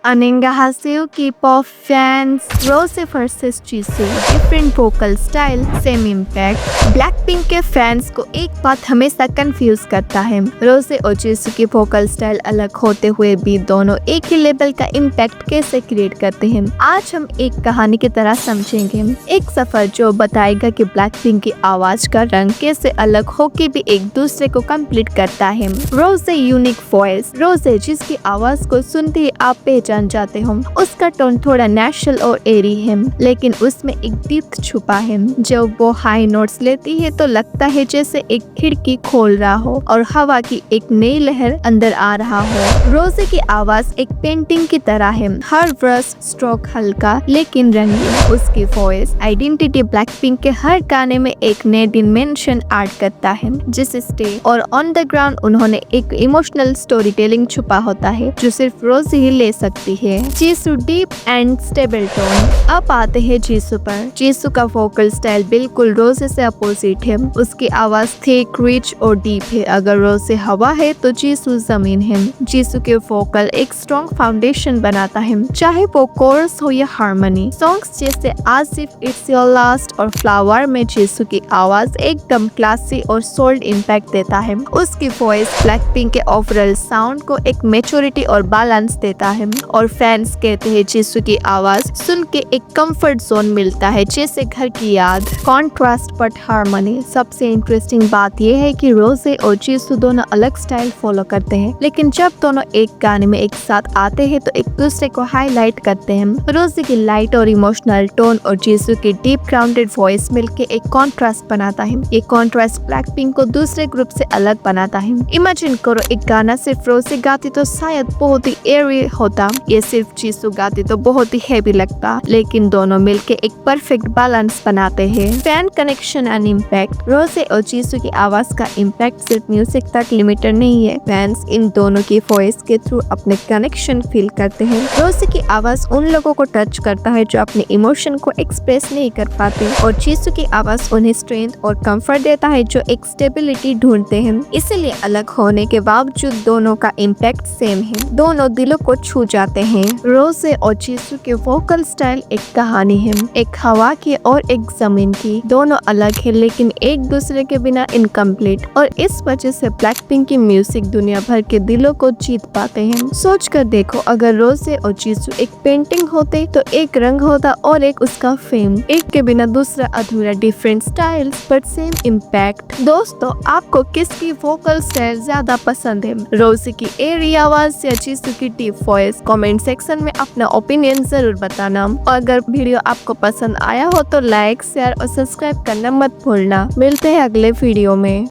Aninga Haseo K-pop fans, Rose vs Jisoo, different vocal style, same impact। Blackpink के fans को एक बात हमेशा कंफ्यूज करता है, रोजे और जीसू की वोकल स्टाइल अलग होते हुए भी दोनों एक ही लेवल का इम्पैक्ट कैसे क्रिएट करते हैं। आज हम एक कहानी की तरह समझेंगे, एक सफर जो बताएगा कि ब्लैकपिंक की आवाज का रंग कैसे अलग होके भी एक दूसरे को कंप्लीट करता है। रोजे यूनिक वॉइस, रोजे जिसकी आवाज को सुनते ही आप पहचान जाते हो। उसका टोन थोड़ा नेचुरल और एरी है, लेकिन उसमें एक डेप्थ छुपा है। जब वो हाई नोट्स लेती है तो लगता है जैसे एक खिड़की खोल रहा हो और हवा की एक नई लहर अंदर आ रहा हो। रोजे की आवाज एक पेंटिंग की तरह है, हर ब्रश स्ट्रोक हल्का लेकिन रंगीन। उसकी वॉइस आइडेंटिटी ब्लैकपिंक के हर गाने में एक नए डिमेंशन ऐड करता है। जिस स्टेज और ऑन द ग्राउंड उन्होंने एक इमोशनल स्टोरी टेलिंग छुपा होता है जो सिर्फ रोजे ही ले सकती है। Jisshu deep and stable tone. अब आते हैं जीसू पर। जीसू का वोकल स्टाइल बिल्कुल रोजे से अपोजिट है। उसकी आवाज थिक, रिच और डीप है। अगर रोजे हवा है तो जीसू जमीन है। जीसू के वोकल एक स्ट्रॉन्ग फाउंडेशन बनाता है, चाहे वो कोरस हो या हार्मनी। सॉन्ग्स जैसे आज इफ इट्स योर लास्ट और फ्लावर में जीसू की आवाज एकदम क्लासी और सोल्ड इम्पैक्ट देता है। उसकी वॉइस ब्लैकपिंक के ओवरऑल साउंड को एक मैच्योरिटी और बैलेंस देता है, और फैंस कहते हैं जीसू की आवाज सुन के एक कंफर्ट जोन मिलता है, जैसे घर की याद। Contrast but harmony. सबसे इंटरेस्टिंग बात यह है कि रोजे और जीसू दोनों अलग स्टाइल फॉलो करते हैं, लेकिन जब दोनों एक गाने में एक साथ आते हैं तो एक दूसरे को हाईलाइट करते हैं। रोजे की लाइट और इमोशनल टोन और जीसू की डीप ग्राउंडेड वॉइस मिलके एक कॉन्ट्रास्ट बनाता है। ये कॉन्ट्रास्ट ब्लैकपिंक को दूसरे ग्रुप से अलग बनाता है। इमेजिन करो, एक गाना सिर्फ रोजे गाती तो शायद बहुत ही एरी होता, ये सिर्फ जीसू गाती तो बहुत ही हैवी लगता, लेकिन दोनों मिलके एक परफेक्ट बैलेंस बनाते हैं। Fan connection and impact. रोजे और जीसू की आवाज का इम्पैक्ट सिर्फ म्यूजिक तक लिमिटेड नहीं है। फैंस इन दोनों की वॉइस के थ्रू अपने कनेक्शन फील करते हैं। रोजे की आवाज उन लोगों को टच करता है जो अपने इमोशन को एक्सप्रेस नहीं कर पाते, और जीसू की आवाज उन्हें स्ट्रेंथ और कंफर्ट देता है जो एक स्टेबिलिटी ढूंढते हैं। इसीलिए अलग होने के बावजूद दोनों का इम्पैक्ट सेम है, दोनों दिलों को छू जाते हैं। रोजे और जीसू के वोकल स्टाइल एक कहानी है, एक हवा की और एक जमीन की। दोनों अलग है लेकिन एक दूसरे के बिना इनकम्प्लीट, और इस वजह से ब्लैकपिंक की म्यूजिक दुनिया भर के दिलों को जीत पाते हैं। सोच कर देखो, अगर रोजे और जीसू एक पेंटिंग होते तो एक रंग होता और एक उसका फेम, एक के बिना दूसरा अधूरा। Different styles but same impact. दोस्तों, आपको किसकी वोकल स्टाइल ज्यादा पसंद है, रोजे की एरी आवाज या जीसू की डीप वॉइस? कमेंट सेक्शन में अपना ओपिनियन जरूर बताना, और अगर वीडियो आपको पसंद आया हो तो लाइक, शेयर और सब्सक्राइब करना मत भूलना। मिलते हैं अगले वीडियो में।